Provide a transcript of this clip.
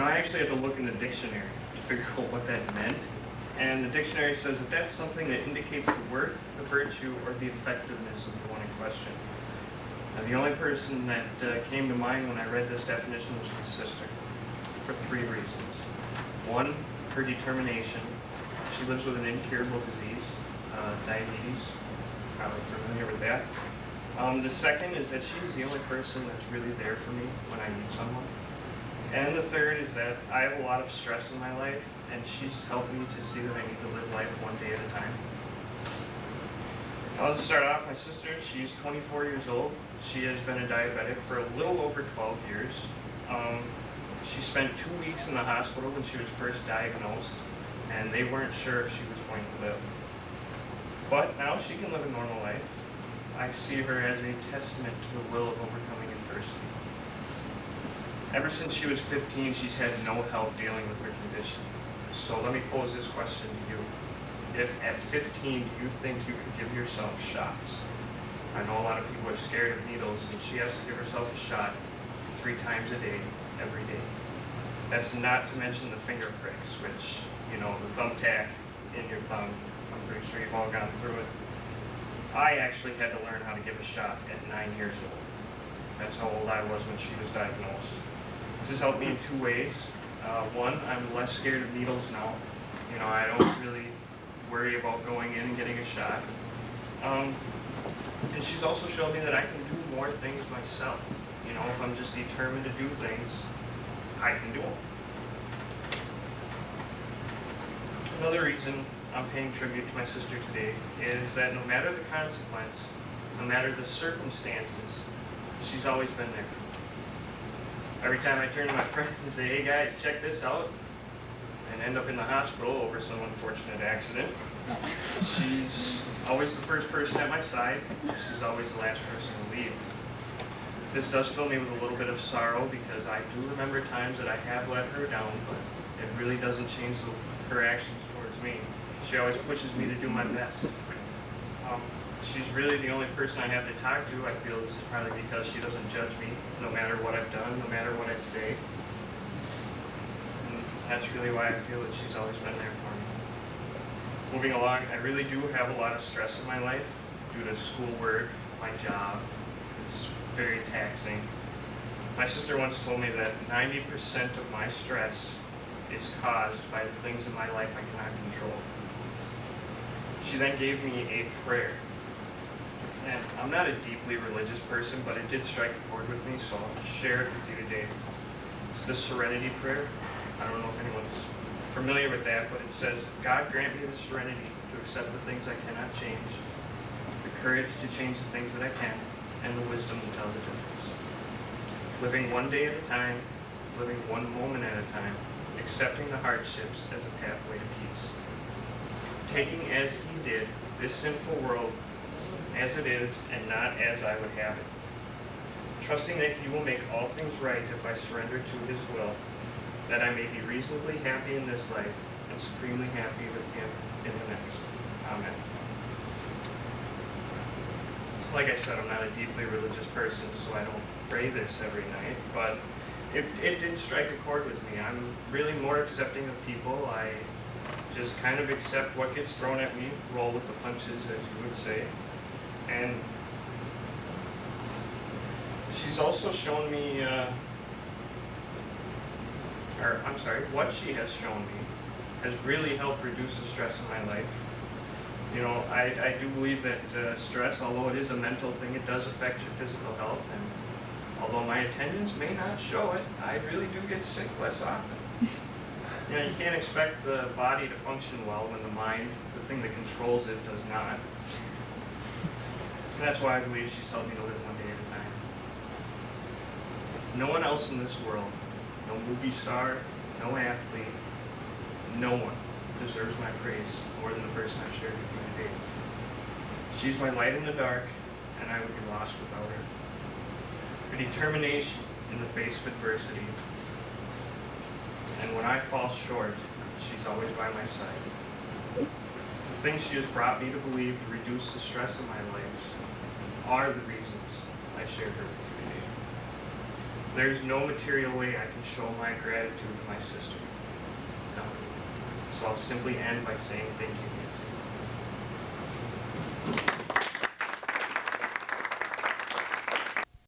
I actually had to look in the dictionary to figure out what that meant. And the dictionary says that that's something that indicates the worth, the virtue, or the effectiveness of the one in question. Now, the only person that came to mind when I read this definition was my sister, for 3 reasons. 1, her determination. She lives with an incurable disease, diabetes. Probably familiar with that. The second is that she's the only person that's really there for me when I need someone. And the third is that I have a lot of stress in my life, and she's helped me to see that I need to live life one day at a time. I'll just start off. My sister, she's 24 years old. She has been a diabetic for a little over 12 years. She spent 2 weeks in the hospital when she was first diagnosed, and they weren't sure if she was going to live. But now she can live a normal life. I see her as a testament to the will of overcoming adversity. Ever since she was 15, she's had no help dealing with her condition. So let me pose this question to you. If at 15 do you think you could give yourself shots? I know a lot of people are scared of needles, and she has to give herself a shot 3 times a day, every day. That's not to mention the finger pricks, which, the thumbtack in your thumb. I'm pretty sure you've all gone through it. I actually had to learn how to give a shot at 9 years old. That's how old I was when she was diagnosed. This has helped me in 2 ways. 1, I'm less scared of needles now. I don't really worry about going in and getting a shot. And she's also shown me that I can do more things myself. If I'm just determined to do things, I can do them. Another reason I'm paying tribute to my sister today is that no matter the consequence, no matter the circumstances, she's always been there. Every time I turn to my friends and say, hey guys, check this out, and end up in the hospital over some unfortunate accident, she's always the first person at my side. She's always the last person to leave. This does fill me with a little bit of sorrow because I do remember times that I have let her down, but it really doesn't change her actions towards me. She always pushes me to do my best. She's really the only person I have to talk to. I feel this is probably because she doesn't judge me, no matter what I've done, no matter what I say. And that's really why I feel that she's always been there for me. Moving along, I really do have a lot of stress in my life due to schoolwork, my job. It's very taxing. My sister once told me that 90% of my stress is caused by the things in my life I cannot control. She then gave me a prayer. And I'm not a deeply religious person, but it did strike a chord with me, so I'll share it with you today. It's the Serenity Prayer. I don't know if anyone's familiar with that, but it says, God grant me the serenity to accept the things I cannot change, the courage to change the things that I can, and the wisdom to tell the difference. Living one day at a time, living one moment at a time, accepting the hardships as a pathway to peace. Taking as he did this sinful world as it is and not as I would have it. Trusting that he will make all things right if I surrender to his will, that I may be reasonably happy in this life and supremely happy with him in the next. Amen. Like I said, I'm not a deeply religious person, so I don't pray this every night, but it did strike a chord with me. I'm really more accepting of people. I just kind of accept what gets thrown at me, roll with the punches, as you would say. And she's also shown me, what she has shown me has really helped reduce the stress in my life. I do believe that stress, although it is a mental thing, it does affect your physical health. And although my attendance may not show it, I really do get sick less often. You can't expect the body to function well when the mind, the thing that controls it, does not. And that's why I believe she's helped me to live one day at a time. No one else in this world, no movie star, no athlete, no one deserves my praise more than the person I've shared with you today. She's my light in the dark, and I would be lost without her. Her determination in the face of adversity, and when I fall short, she's always by my side. The things she has brought me to believe to reduce the stress in my life are the reasons I shared her with you today. There's no material way I can show my gratitude to my sister. No. So I'll simply end by saying thank you, Nancy.